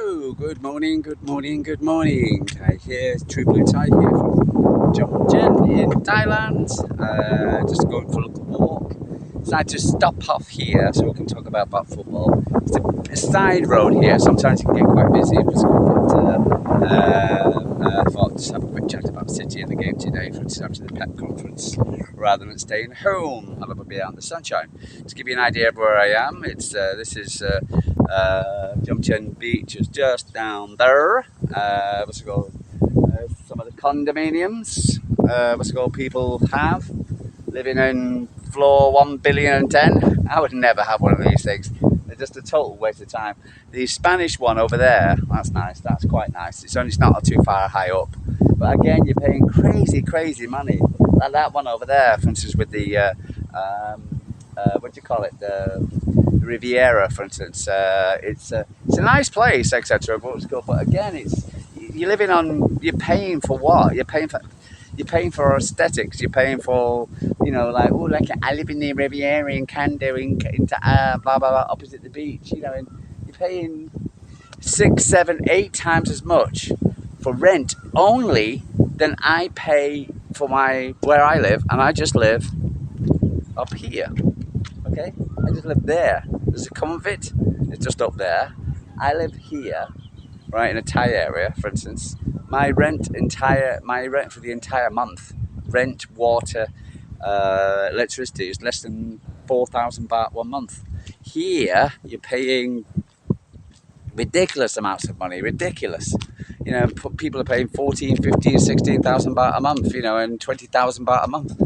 Hello, good morning. Thai here, True Blue Thai here from Jomtien in Thailand. Just going for a little walk. Decided to stop off here so we can talk about football. It's a side road here, sometimes it can get quite busy. I thought just have a quick chat about City and the game today after the PEP conference, rather than staying home. I'll have a bit out in the sunshine. To give you an idea of where I am, this is Jomtien Beach is just down there. Some of the condominiums. People have living in floor 1,010,000,000. I would never have one of these things. They're just a total waste of time. The Spanish one over there, that's nice. That's quite nice. It's not too far high up, but again, you're paying crazy money. Like that one over there, for instance, with the what do you call it? The Riviera, for instance. It's a nice place, etc. But again, you're paying for what? You're paying for aesthetics. You're paying for, I live in the Riviera in condo blah blah blah opposite the beach. And you're paying 6, 7, 8 times as much for rent only than I pay for where I live, and I just live up here. Okay, I just live there. There's a comfort. It's just up there. I live here, right in a Thai area, for instance. My rent for the entire month, rent, water, electricity, is less than 4,000 baht 1 month. Here, you're paying ridiculous amounts of money. Ridiculous. People are paying 14, 15, 16,000 baht a month. And 20,000 baht a month.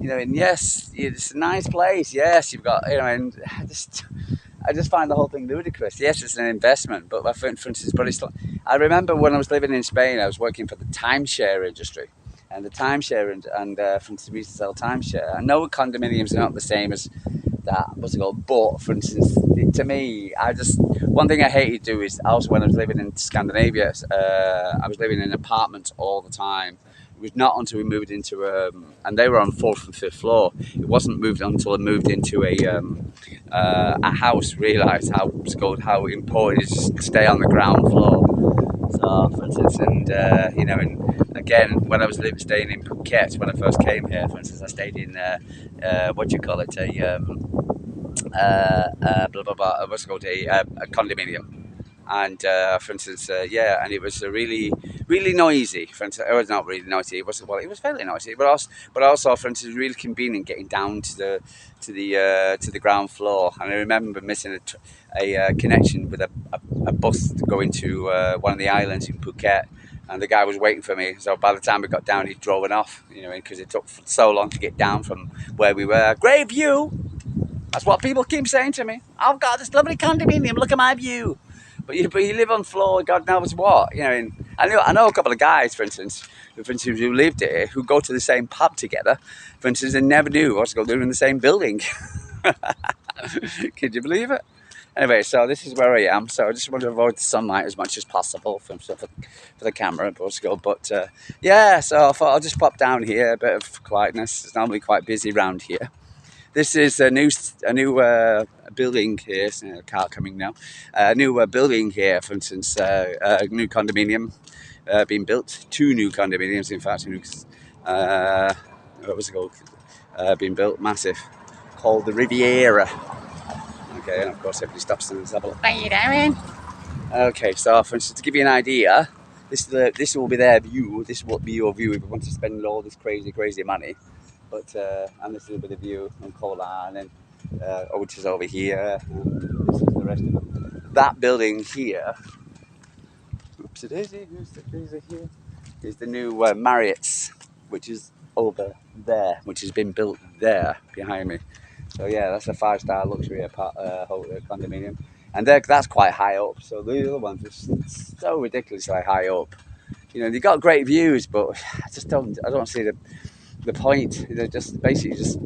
And yes, it's a nice place. Yes, you've got, and I just find the whole thing ludicrous. Yes, it's an investment, but for instance, I remember when I was living in Spain, I was working for the timeshare industry, and for instance, we used to sell timeshare. I know condominiums are not the same as that, but for instance, to me, one thing I hated to do is also when I was living in Scandinavia, I was living in apartments all the time. It was not until we moved into and they were on 4th and 5th floor. It wasn't moved until I moved into a house, realised how important it is to stay on the ground floor. So, for instance, and again, when I was staying in Phuket when I first came here, for instance, I stayed in a condominium. And for instance, and it was a really noisy. For instance, it was not really noisy. It was fairly noisy, but also, for instance, really convenient getting down to the ground floor. And I remember missing a connection with a bus going to one of the islands in Phuket, and the guy was waiting for me. So by the time we got down, he'd driven off. Because it took so long to get down from where we were. Great view. That's what people keep saying to me. I've got this lovely condominium. Look at my view. But you live on floor, God knows what. And I know a couple of guys, for instance, who lived here, who go to the same pub together, for instance, and never knew what's going on in the same building. Could you believe it? Anyway, so this is where I am. So I just want to avoid the sunlight as much as possible for the camera, but so I thought I'll just pop down here, a bit of quietness. It's normally quite busy around here. This is a new building here. A car coming now. A new building here, for instance, a new condominium being built. 2 new condominiums, in fact. What was it called? Being built, massive, called the Riviera. Okay, and of course everybody stops and have a look. How you doing? Okay, so for instance, to give you an idea, this will be their view. This will be your view if you want to spend all this crazy money. But and this is a bit of view on Kolan, and which is over here. And this is the rest of them. That building here, here, is the new Marriott's, which is over there, which has been built there behind me. So yeah, that's a 5-star luxury condominium, and that's quite high up. So the other ones are so ridiculously high up. They got great views, but I don't see the point. They're just basically just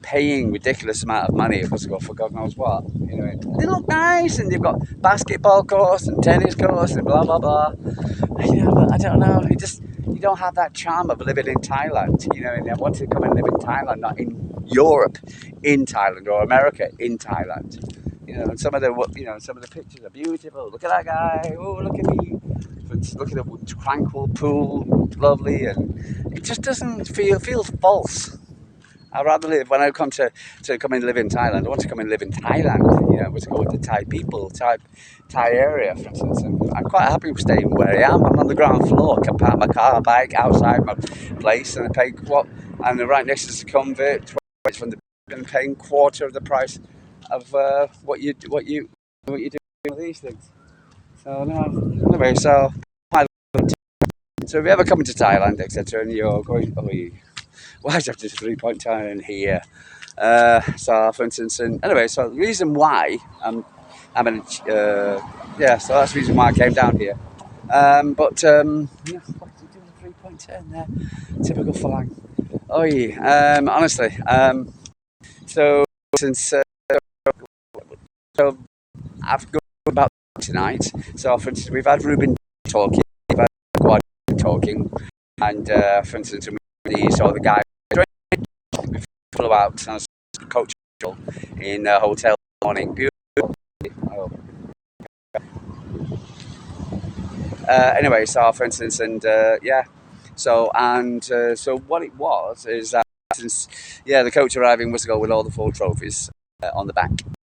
paying ridiculous amount of money for God knows what. They look nice, and they've got basketball courts and tennis courts and blah blah blah. But I don't know. You don't have that charm of living in Thailand. And I want to come and live in Thailand, not in Europe, in Thailand, or America in Thailand. some of the pictures are beautiful. Look at that guy. Oh, look at me. Look at the tranquil pool, lovely, and it just doesn't feels false. I'd rather live when I come to come and live in Thailand. I want to come and live in Thailand, to go with the Thai people, Thai area, for instance. And I'm quite happy staying where I am. I'm on the ground floor. I can park my car, bike outside my place, and I pay and right next to the convert from the and paying quarter of the price of what you do with these things. So no, anyway, so if you ever come to Thailand, etc., and you're going, why is there just 3 point turn here? So, for instance, and anyway, so the reason why I'm in, so that's the reason why I came down here. What did you do with 3 point turn there? Typical Falang. Honestly, so since so I've got about tonight. So, for instance, we've had Ruben talking, we've had Quad talking, and for instance, we saw the guy. We flew out and I was coach in a hotel morning. Beautiful. Anyway, so for instance, and so what it was is that since the coach arriving was to go with all the 4 trophies on the back,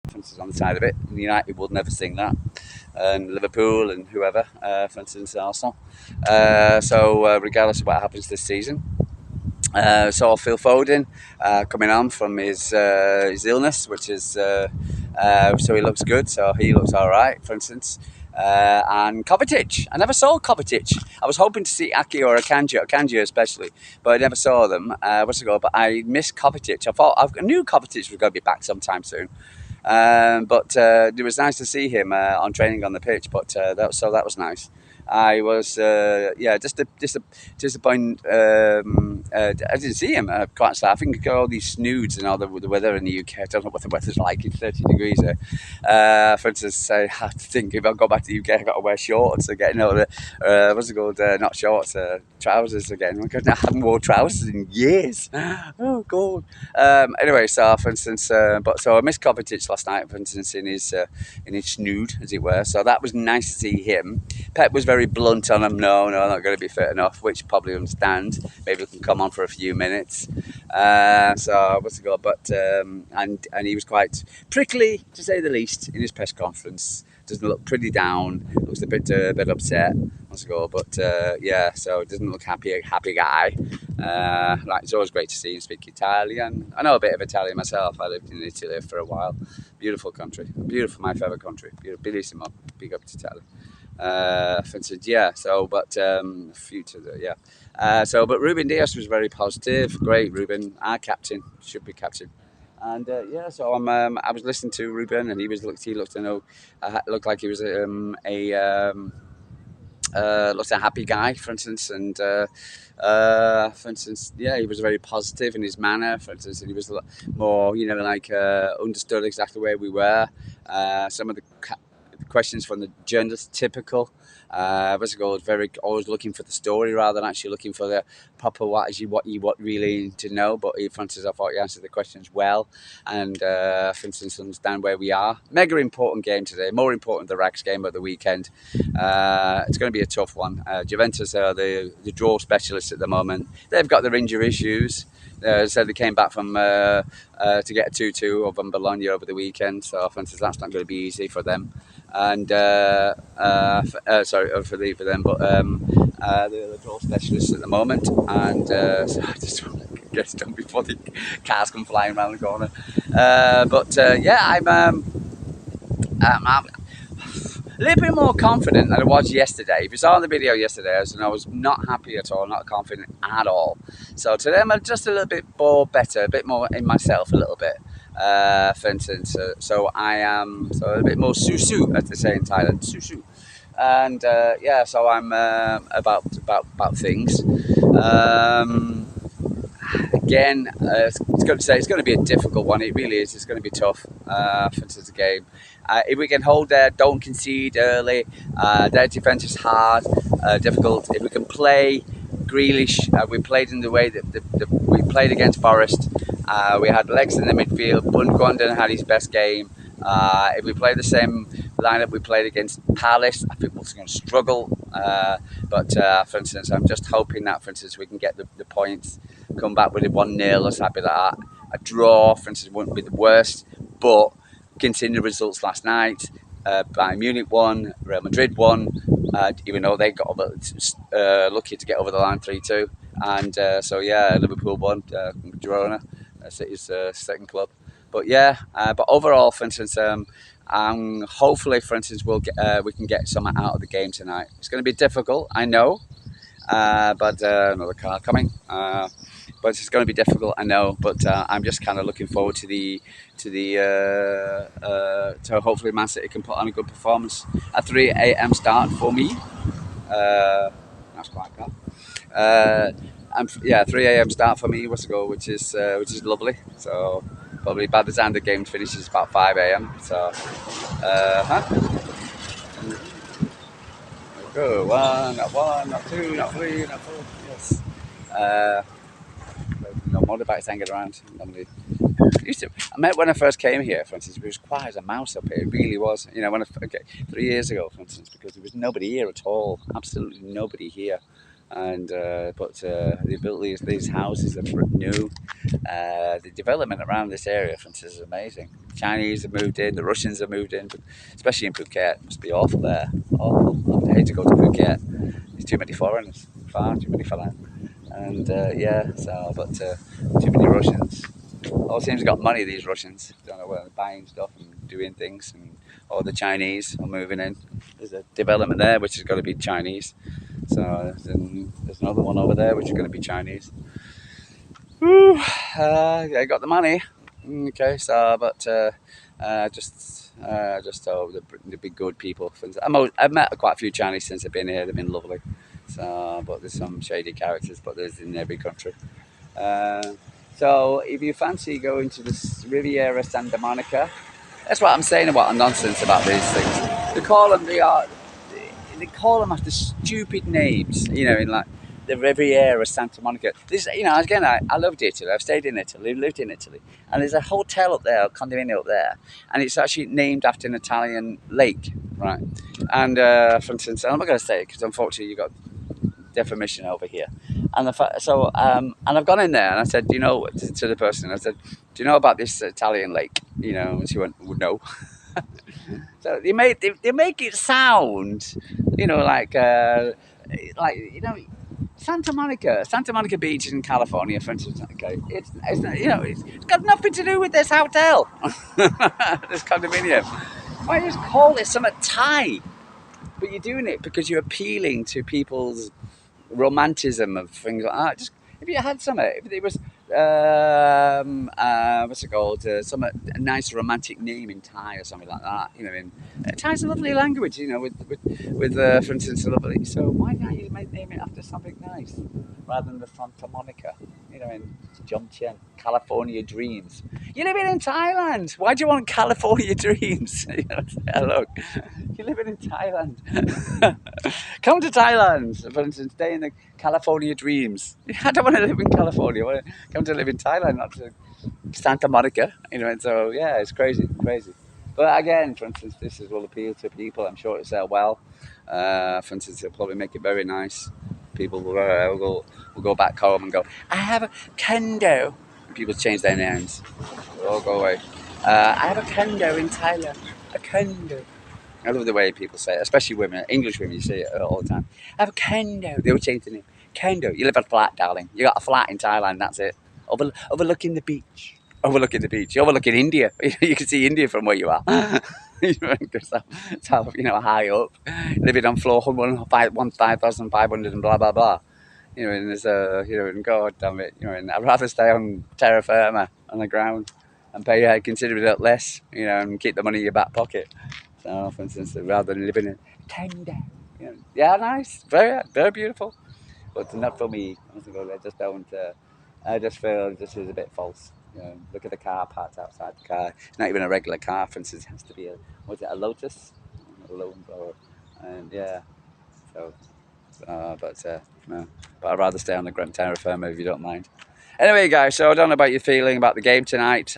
for instance, on the side of it. And United would never sing that, and Liverpool and whoever, for instance, Arsenal. Regardless of what happens this season. So Phil Foden coming on from his illness, which is so he looks good. So he looks all right, for instance. And Kovacic. I never saw Kovacic. I was hoping to see Aki or Akanji especially, but I never saw them. But I missed Kovacic. I knew Kovacic was going to be back sometime soon. But it was nice to see him on training on the pitch. But that was nice. I was disappointed. I didn't see him. Quite sad. I think all these snoods and all the weather in the UK. I don't know what the weather's like. It's 30 degrees here. For instance, I have to think if I go back to the UK, I've got to wear shorts again. What's it called? Not shorts, trousers again. I haven't worn trousers in years. Oh God. Anyway, so for instance, so I missed Kovacic last night. For instance, in his snood, as it were. So that was nice to see him. Pep was very blunt on him. No, not going to be fit enough, which probably understand. Maybe we can come on for a few minutes. And he was quite prickly, to say the least, in his press conference. Doesn't look pretty down. Looks a bit upset. So it doesn't look happy guy. It's always great to see him speak Italian. I know a bit of Italian myself. I lived in Italy for a while. Beautiful country. Beautiful, my favourite country. Bellissimo. Big up to Italy. But Ruben Dias was very positive. Great, Ruben, our captain, should be captain. And I was listening to Ruben, and he looked like he was looked a happy guy, for instance, and he was very positive in his manner, for instance, and he was more, understood exactly where we were. Some of the questions from the journalists, typical. Very always looking for the story rather than actually looking for the proper what you really need to know. But for instance, I thought he answered the questions well, and for instance, understand where we are. Mega important game today, more important than the Rags game of the weekend. It's going to be a tough one. Juventus are the draw specialists at the moment. They've got their injury issues. They came back from to get a 2-2 over Bologna over the weekend. So, for instance, that's not going to be easy for them. And for them, but they're the draw specialists at the moment. And so I just want to get it done before the cars come flying around the corner. I'm a little bit more confident than I was yesterday. If you saw the video yesterday, I was not happy at all, not confident at all. So today I'm just a little bit more better, a bit more in myself, a little bit. For instance, so I am a bit more susu, as they say in Thailand, susu. And so I'm about things. Again, it's going to be a difficult one. It really is. It's going to be tough. For instance, the game. If we can hold there, don't concede early. Their defence is hard, difficult. If we can play Grealish, we played in the way that we played against Forest. We had legs in the midfield. Bun Gwandon had his best game. If we play the same lineup we played against Palace, I think we're going to struggle. For instance, I'm just hoping that, for instance, we can get the points, come back with a 1-0 or something like that. A draw, for instance, wouldn't be the worst, but considering the results last night, Bayern Munich won, Real Madrid won, even though they got over, lucky to get over the line 3-2. And Liverpool won, Girona, City's second club. But but overall, for instance, hopefully, for instance, we can get something out of the game tonight. It's going to be difficult, I know, but another car coming. But it's going to be difficult, I know. But I'm just kind of looking forward to hopefully Man City can put on a good performance. A 3 a.m. start for me. That's quite good. 3 a.m. start for me was to go, which is lovely. So probably by the time the game finishes, about 5 a.m. So, Go not two, not three, not four. Yes. No motorbikes hanging around. Normally, used to. I met when I first came here, for instance, it was quiet as a mouse up here. It really was. You know, 3 years ago, for instance, because there was nobody here at all. Absolutely nobody here. And they built these houses that were new. The development around this area, for instance, is amazing. The Chinese have moved in, the Russians have moved in, but especially in Phuket. It must be awful there. Awful. I hate to go to Phuket. There's too many foreigners, far too many foreigners. And too many Russians. All seems to got money, these Russians. Don't know where they're buying stuff and doing things. And all the Chinese are moving in. There's a development there which has got to be Chinese. So there's another one over there which is going to be Chinese. I got the money. Okay, so just they'd be good people. I've met quite a few Chinese since I've been here. They've been lovely. So, but there's some shady characters, but there's in every country. So if you fancy going to this Riviera Santa Monica, that's what I'm saying about nonsense about these things. They call them after stupid names, you know, in like the Riviera Santa Monica. This, you know, again, I loved Italy. I've stayed in Italy, lived in Italy, and there's a hotel up there, a condominium up there, and it's actually named after an Italian lake, right? And for instance, I'm not going to say it because unfortunately you got defamation over here. And and I've gone in there and I said, you know, to the person, I said, do you know about this Italian lake? You know, and she went, well, no. So they make it sound, you know, like you know, Santa Monica Beach in California, for instance. Okay, it's you know, it's got nothing to do with this hotel, this condominium. Why just call it some Thai? But you're doing it because you're appealing to people's romanticism of things like that. Just if you had some, if it was what's it called? A nice romantic name in Thai or something like that. You know, Thai's a lovely language. You know, with for instance, a lovely. So why not you name it after something nice rather than the Santa Monica? You know, in Jomtien, California Dreams. You're living in Thailand. Why do you want California Dreams? Look, you're living in Thailand. Come to Thailand, for instance, stay in the California Dreams. I don't want to live in California. I want to come to live in Thailand, not to Santa Monica. You know, and so yeah, it's crazy. But again, for instance, will appeal to people. I'm sure it'll sell well. For instance, it'll probably make it very nice. People will go back home and go, I have a condo. People change their names. They'll all go away. I have a condo in Thailand. A condo. I love the way people say it, especially women, English women, you see it all the time. I have a condo. They will change the name. Condo. You live in a flat, darling. You got a flat in Thailand, that's it. Overlooking the beach. Overlooking the beach. You're overlooking India. You can see India from where you are. It's how, you know, high up. Living on floor 1,500 and blah, blah, blah. You know, and there's you know, and God damn it, you know, and I'd rather stay on terra firma, on the ground, and pay considerably less, you know, and keep the money in your back pocket. So, for instance, rather than living in a condo, you know, yeah, nice, very beautiful, but not for me. I just don't. I just feel this is a bit false. You know, look at the car parked outside the car. It's not even a regular car. For instance, it has to be a Lotus, and yeah. So, no. But I'd rather stay on the Grand Terra Firma if you don't mind. Anyway, guys, so I don't know about your feeling about the game tonight.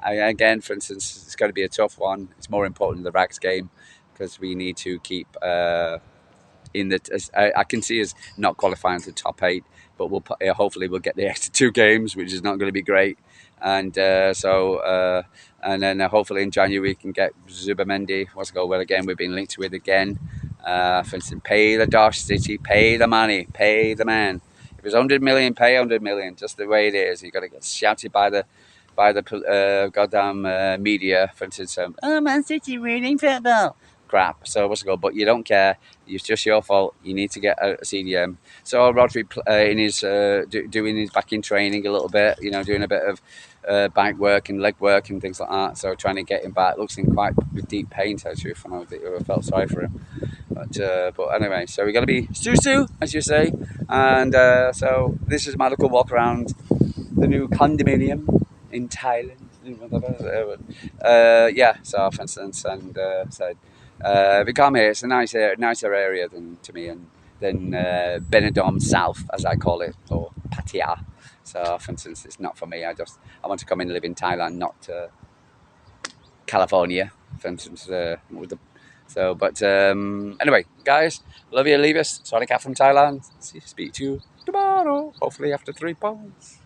again, for instance, it's going to be a tough one. It's more important than the Rags game because we need to keep in the. I can see us not qualifying to the top 8, but hopefully we'll get the extra 2 games, which is not going to be great. And and then hopefully in January we can get Zubamendi. What's go well again? We've been linked to it again. For instance, pay the Dosh City, pay the money, pay the man. If it's 100 million, pay 100 million, just the way it is. You've got to get shouted by the goddamn media, for instance. Oh, Man City winning football. Crap. So what's it called? But you don't care. It's just your fault. You need to get a CDM. So Rodri in his doing his back in training a little bit. You know, doing a bit of back work and leg work and things like that. So trying to get him back. Looks in quite deep pain, to tell you the truth. And I felt sorry for him. But anyway, so we got to be Susu, as you say. And so this is my little walk around the new condominium in Thailand. Yeah, so for instance, and said, we come here. It's a nicer area to me than Benidorm South, as I call it, or Pattaya. So, for instance, it's not for me. I want to come and live in Thailand, not California, for instance. But anyway, guys, love you, leave us. Sorry, cat from Thailand. Speak to you tomorrow, hopefully after 3 pounds.